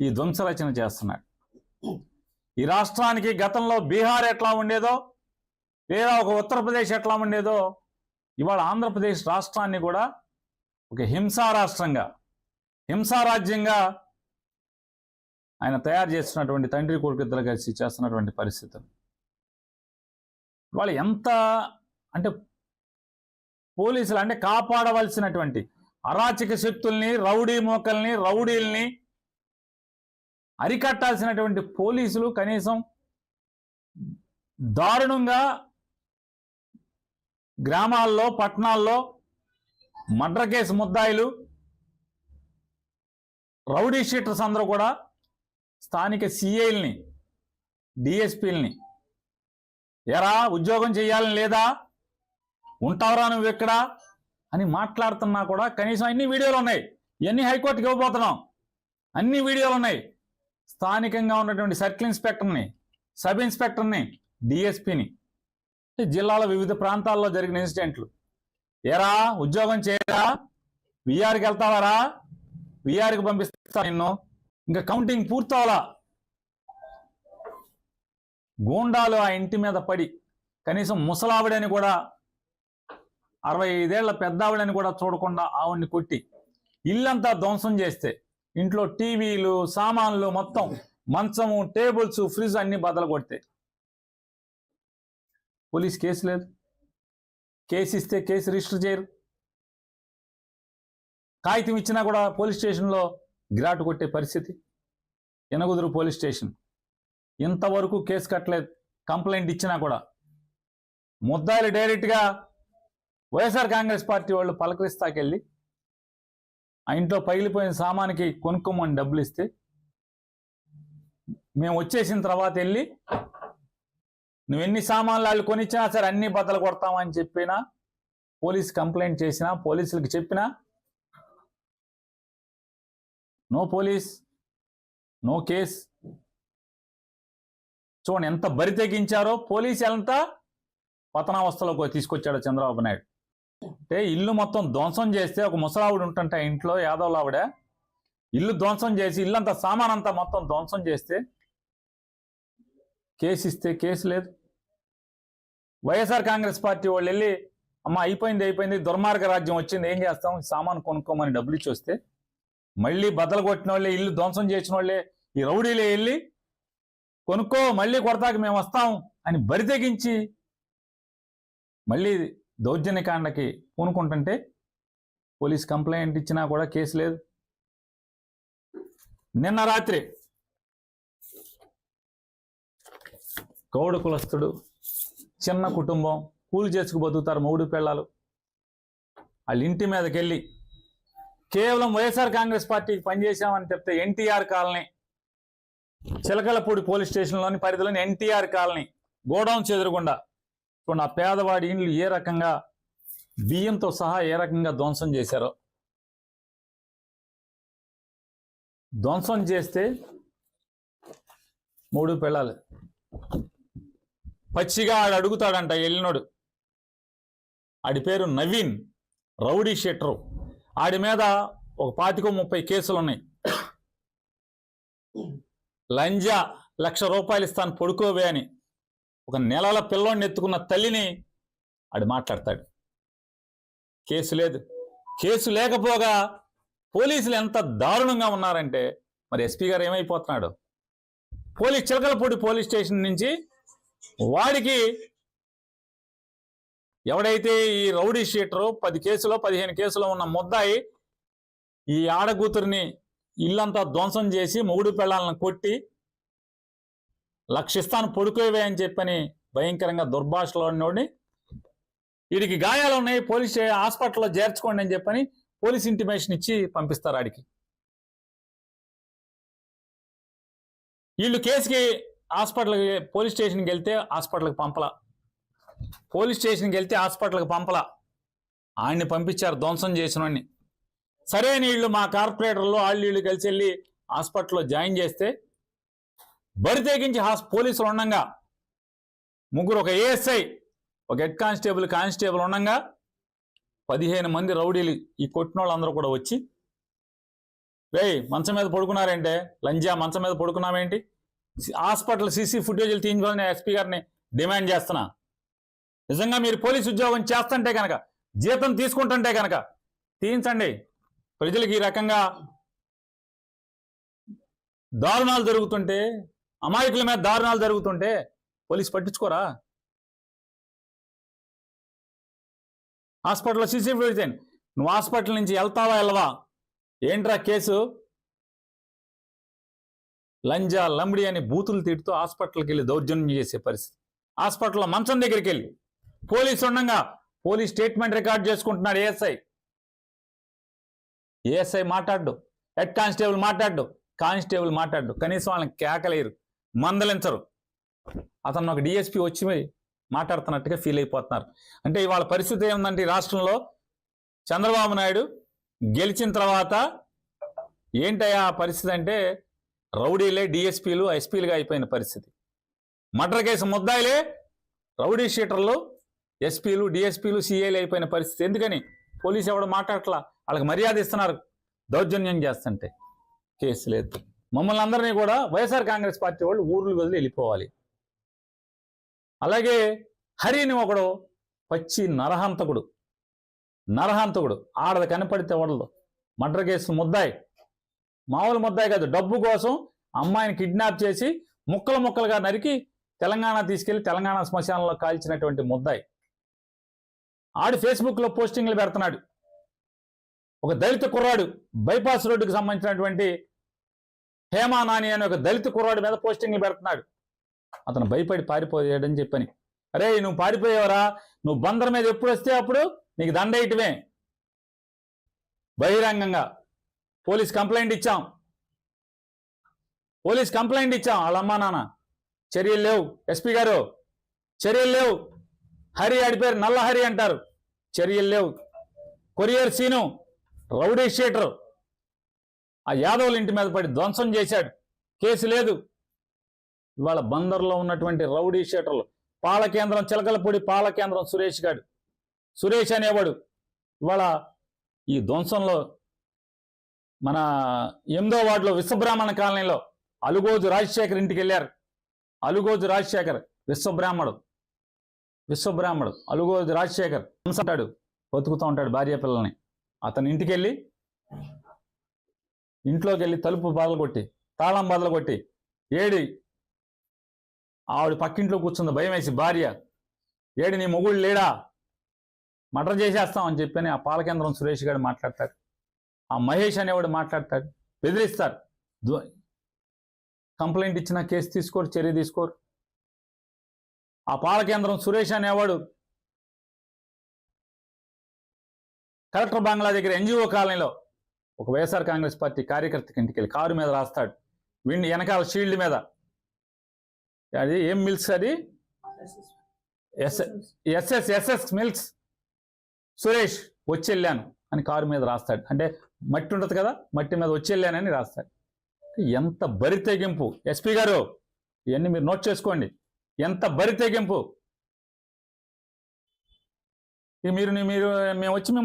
ఈ ధ్వంసరచన చేస్తున్నాడు. ఈ రాష్ట్రానికి గతంలో బీహార్ ఎట్లా ఉండేదో లేదా ఒక ఉత్తరప్రదేశ్ ఎట్లా ఉండేదో ఇవాళ ఆంధ్రప్రదేశ్ రాష్ట్రాన్ని కూడా ఒక హింసా రాష్ట్రంగా, హింసారాజ్యంగా ఆయన తయారు చేస్తున్నటువంటి తండ్రి కొడుకు ఇద్దరు కలిసి చేస్తున్నటువంటి పరిస్థితులు వాళ్ళు ఎంత అంటే పోలీసులు అంటే కాపాడవలసినటువంటి అరాచక శక్తుల్ని, రౌడీ మోకల్ని, రౌడీల్ని అరికట్టాల్సినటువంటి పోలీసులు కనీసం దారుణంగా గ్రామాల్లో, పట్టణాల్లో మర్డర్ కేసు ముద్దాయిలు, రౌడీ షీటర్స్ అందరూ కూడా స్థానిక సిఐల్ని, డిఎస్పీలని ఎరా ఉద్యోగం చేయాలని లేదా, ఉంటావరా నువ్వు ఎక్కడ అని మాట్లాడుతున్నా కూడా కనీసం అన్ని వీడియోలు ఉన్నాయి. ఇవన్నీ హైకోర్టుకి ఇవ్వబోతున్నాం. అన్ని వీడియోలు ఉన్నాయి. స్థానికంగా ఉన్నటువంటి సర్కిల్ ఇన్స్పెక్టర్ని, సబ్ ఇన్స్పెక్టర్ని, డిఎస్పీని, జిల్లాలో వివిధ ప్రాంతాల్లో జరిగిన ఇన్సిడెంట్లు, ఎరా ఉద్యోగం చేయరా, విఆర్కి వెళ్తావారా, విఆర్కి పంపిస్తా నిన్ను, ఇంకా కౌంటింగ్ పూర్తవలా. గూండాలు ఆ ఇంటి మీద పడి కనీసం ముసలావిడని కూడా, 65 ఏళ్ల పెద్దావిడని కూడా చూడకుండా ఆవిడ్ని కొట్టి ఇల్లంతా ధ్వంసం చేస్తే, ఇంట్లో టీవీలు, సామాన్లు మొత్తం, మంచము, టేబుల్స్, ఫ్రిడ్జ్ అన్ని బద్దలు కొడితే పోలీస్ కేసు లేదు. కేసు ఇస్తే కేసు రిజిస్టర్ చేయరు. కాగితం ఇచ్చినా కూడా పోలీస్ స్టేషన్లో గిరాటు కొట్టే పరిస్థితి. ఎనగుదురు పోలీస్ స్టేషన్ ఇంతవరకు కేసు కట్టలేదు. కంప్లైంట్ ఇచ్చినా కూడా ముద్దాయిలు డైరెక్ట్గా వైఎస్ఆర్ కాంగ్రెస్ పార్టీ వాళ్ళు పలకరిస్తాకెళ్ళి ఆ ఇంట్లో పగిలిపోయిన సామానికి కొనుక్కోమని డబ్బులు ఇస్తే, మేము వచ్చేసిన తర్వాత వెళ్ళి నువ్వు ఎన్ని సామాన్లు వాళ్ళు కొనిచ్చినా సరే అన్ని బద్దలు కొడతామని చెప్పినా, పోలీస్ కంప్లైంట్ చేసినా, పోలీసులకు చెప్పినా నో పోలీస్, నో కేస్. చూడండి ఎంత బరి తెగించారో. పోలీసు ఎంత పతనావస్థలోకి తీసుకొచ్చాడో చంద్రబాబు నాయుడు. అంటే ఇల్లు మొత్తం ధ్వంసం చేస్తే, ఒక ముసలావిడ ఉంటుంటే ఇంట్లో, యాదవ్లావిడ ఇల్లు ధ్వంసం చేసి ఇల్లంతా సామానంతా మొత్తం ధ్వంసం చేస్తే కేసు ఇస్తే కేసు లేదు. వైఎస్ఆర్ కాంగ్రెస్ పార్టీ వాళ్ళు వెళ్ళి అమ్మ అయిపోయింది, దుర్మార్గ రాజ్యం వచ్చింది, ఏం చేస్తాం, సామాను కొనుక్కోమని డబ్బులు ఇచ్చి వస్తే మళ్ళీ బద్దలు కొట్టిన వాళ్ళే, ఇల్లు ధ్వంసం చేసిన వాళ్ళే, ఈ రౌడీలే వెళ్ళి కొనుక్కో, మళ్ళీ కొడతాకి మేము వస్తాం అని బరి తెగించి మళ్ళీ దౌర్జన్యకాండకి పూనుకుంటుంటే పోలీస్ కంప్లైంట్ ఇచ్చినా కూడా కేసు లేదు. నిన్న రాత్రి గౌడ కులస్తుడు, చిన్న కుటుంబం, కూలి చేసుకు బతుకుతారు మొగుడు పిల్లలు, వాళ్ళ ఇంటి మీదకి వెళ్ళి కేవలం వైఎస్ఆర్ కాంగ్రెస్ పార్టీకి పనిచేసామని చెప్తే ఎన్టీఆర్ కాలనీ, చిలకలపూడి పోలీస్ స్టేషన్లోని పరిధిలోని ఎన్టీఆర్ కాలనీ గోడౌన్స్ ఎదురుగుండా ఆ పేదవాడి ఇండ్లు ఏ రకంగా బియ్యంతో సహా ఏ రకంగా ధ్వంసం చేశారో. ధ్వంసం చేస్తే మూడు పిల్లలు పచ్చిగా ఆడు అడుగుతాడంట వెళ్ళినోడు. ఆడి పేరు నవీన్, రౌడీ షీటరు. ఆడి మీద ఒక 25-30 కేసులు ఉన్నాయి. లంజా 1,00,000 రూపాయలు ఇస్తాను పడుకోవే అని ఒక నెలల పిల్లోడిని ఎత్తుకున్న తల్లిని ఆడు మాట్లాడతాడు. కేసు లేదు. కేసు లేకపోగా పోలీసులు ఎంత దారుణంగా ఉన్నారంటే మరి ఎస్పీ గారు ఏమైపోతున్నాడు. చిలకలపూడి పోలీస్ స్టేషన్ నుంచి వాడికి ఎవడైతే ఈ రౌడీ షీటరు 10 కేసులో 15 కేసులో ఉన్న ముద్దాయి ఈ ఆడకూతురిని ఇల్లంతా ధ్వంసం చేసి మొగుడు పిల్లలను కొట్టి 1,00,000 ఇస్తాను పడుకోవే అని చెప్పని భయంకరంగా దుర్భాషలో ఉన్నోడిని, వీడికి గాయాలు ఉన్నాయి పోలీస్ హాస్పిటల్లో చేర్చుకోండి అని చెప్పని పోలీస్ ఇంటిమేషన్ ఇచ్చి పంపిస్తారు. ఆడికి వీళ్ళు కేసుకి హాస్పిటల్కి పోలీస్ స్టేషన్కి వెళ్తే హాస్పిటల్కి పంపలా, పోలీస్ స్టేషన్కి వెళ్తే హాస్పిటల్కి పంపలా, ఆయన్ని పంపించారు ధ్వంసం చేసిన వాడిని. సరే వీళ్ళు మా కార్పొరేటర్లు వీళ్ళు కలిసి వెళ్ళి హాస్పిటల్లో జాయిన్ చేస్తే బరి తెగించి పోలీసులు ఉండగా ముగ్గురు, ఒక ఏఎస్ఐ, ఒక హెడ్ కానిస్టేబుల్ ఉండగా 15 మంది రౌడీలు ఈ కొట్టిన వాళ్ళందరూ కూడా వచ్చి మంచం మీద పడుకున్నారేంటే, లంజా మంచం మీద పడుకున్నావేంటి? హాస్పిటల్ సీసీ ఫుటేజీలు తీయించుకొని నేను ఎస్పీ గారిని డిమాండ్ చేస్తున్నా. నిజంగా మీరు పోలీసు ఉద్యోగం చేస్తుంటే కనుక, జీతం తీసుకుంటుంటే కనుక తీయించండి. ప్రజలకు ఈ రకంగా దారుణాలు జరుగుతుంటే, అమాయకుల మీద దారుణాలు జరుగుతుంటే పోలీసు పట్టించుకోరా? హాస్పిటల్లో సీసీ ఫుటేజ్ తీయండి. నువ్వు హాస్పిటల్ నుంచి వెళ్తావా వెళ్ళవా? ఏంట్రా కేసు? లంజా లంబడి అని బూతులు తిడుతూ హాస్పిటల్కి వెళ్ళి దౌర్జన్యం చేసే పరిస్థితి. హాస్పిటల్లో మంచం దగ్గరికి వెళ్ళి పోలీసు ఉండగా పోలీస్ స్టేట్మెంట్ రికార్డ్ చేసుకుంటున్నాడు ఏఎస్ఐ మాట్లాడు, హెడ్ కానిస్టేబుల్ మాట్లాడు, కానిస్టేబుల్ మాట్లాడు. కనీసం వాళ్ళని కేకలేరు, మందలించరు. అతను ఒక డిఎస్పీ వచ్చి మాట్లాడుతున్నట్టుగా ఫీల్ అయిపోతున్నారు. అంటే ఇవాళ పరిస్థితి ఏముందంటే ఈ రాష్ట్రంలో చంద్రబాబు నాయుడు గెలిచిన తర్వాత ఏంటయ్యా పరిస్థితి అంటే, రౌడీలే డిఎస్పీలు ఎస్పీలుగా అయిపోయిన పరిస్థితి. మర్డర్ కేసు ముద్దాయిలే రౌడీ షీటర్లు ఎస్పీలు డిఎస్పీలు సిఐలు అయిపోయిన పరిస్థితి. ఎందుకని? పోలీసు ఎవడు మాట్లాడట్లా, వాళ్ళకి మర్యాద ఇస్తున్నారు. దౌర్జన్యం చేస్తుంటే కేసు లేదు. మమ్మల్ని అందరినీ కూడా వైఎస్ఆర్ కాంగ్రెస్ పార్టీ వాళ్ళు ఊర్లు వదిలి వెళ్ళిపోవాలి. అలాగే హరిని ఒకడు పచ్చి నరహంతకుడు, ఆడది కనపడితే వడదు. మర్డర్ కేసు ముద్దాయి, మామూలు ముద్దాయి కాదు. డబ్బు కోసం అమ్మాయిని కిడ్నాప్ చేసి ముక్కలు ముక్కలుగా నరికి తెలంగాణ తీసుకెళ్లి తెలంగాణ శ్మశానంలో కాల్చినటువంటి ముద్దాయి. ఆడు ఫేస్బుక్లో పోస్టింగ్లు పెడుతున్నాడు. ఒక దళిత కుర్రాడు, బైపాస్ రోడ్డుకు సంబంధించినటువంటి హేమా నాని అనే ఒక దళిత కుర్రాడు మీద పోస్టింగ్లు పెడుతున్నాడు. అతను భయపడి పారిపోయాడని చెప్పని. అరే నువ్వు పారిపోయావరా, నువ్వు బందర్ మీద ఎప్పుడు వస్తే అప్పుడు నీకు దండేయటమే. బహిరంగంగా పోలీస్ కంప్లైంట్ ఇచ్చాం, వాళ్ళ అమ్మా నాన్న చర్యలు లేవు. ఎస్పీ గారు చర్యలు లేవు. హరి ఆడిపోయారు, నల్ల హరి అంటారు, చర్యలు లేవు. కొరియర్ సీను రౌడీ షీటర్ ఆ యాదవుల ఇంటి మీద పడి ధ్వంసం చేశాడు, కేసు లేదు. ఇవాళ బందర్లో ఉన్నటువంటి రౌడీ షీటర్లు, పాలకేంద్రం చిలకలపూడి పాలకేంద్రం సురేష్ అనేవాడు ఇవాళ ఈ ధ్వంసంలో మన 8వ వార్డులో విశ్వబ్రాహ్మణ కాలనీలో అలుగోజు రాజశేఖర్ ఇంటికి వెళ్ళారు. అలుగోజు రాజశేఖర్ విశ్వబ్రాహ్మడు అలుగోజు రాజశేఖర్ అంటాడు, బతుకుతూ ఉంటాడు భార్య పిల్లల్ని. అతని ఇంట్లోకి వెళ్ళి తలుపు బదలగొట్టి తాళం బదలగొట్టి ఆవిడ పక్కింట్లో కూర్చుంది భయం వేసి భార్య, నీ మొగుడు లేడా, మర్డర్ చేసేస్తాం అని చెప్పని ఆ పాలకేంద్రం సురేష్ గారు మాట్లాడతాడు. ఆ మహేష్ అనేవాడు మాట్లాడతాడు, బెదిరిస్తారు. కంప్లైంట్ ఇచ్చినా కేసు తీసుకోరు, చర్య తీసుకోరు. ఆ పాలకేంద్రం సురేష్ అనేవాడు కలెక్టర్ బంగ్లా దగ్గర ఎన్జిఓ కాలనీలో ఒక వైఎస్ఆర్ కాంగ్రెస్ పార్టీ కార్యకర్తకి ఇంటికి వెళ్ళి కారు మీద రాస్తాడు, వీడిని వెనకాల షీల్డ్ మీద. అది ఏం మిల్క్స్, అది ఎస్ఎస్ మిల్క్స్. సురేష్ వచ్చి వెళ్ళాను అని కారు మీద రాస్తాడు. అంటే మట్టి ఉంటుంది కదా, మట్టి మీద వచ్చి వెళ్ళానని రాస్తాడు. ఎంత బరి తెగింపు! ఎస్పీ గారు ఇవన్నీ మీరు నోట్ చేసుకోండి. ఎంత బరి తెగింపు! మీరు మేము వచ్చి మిమ్మల్ని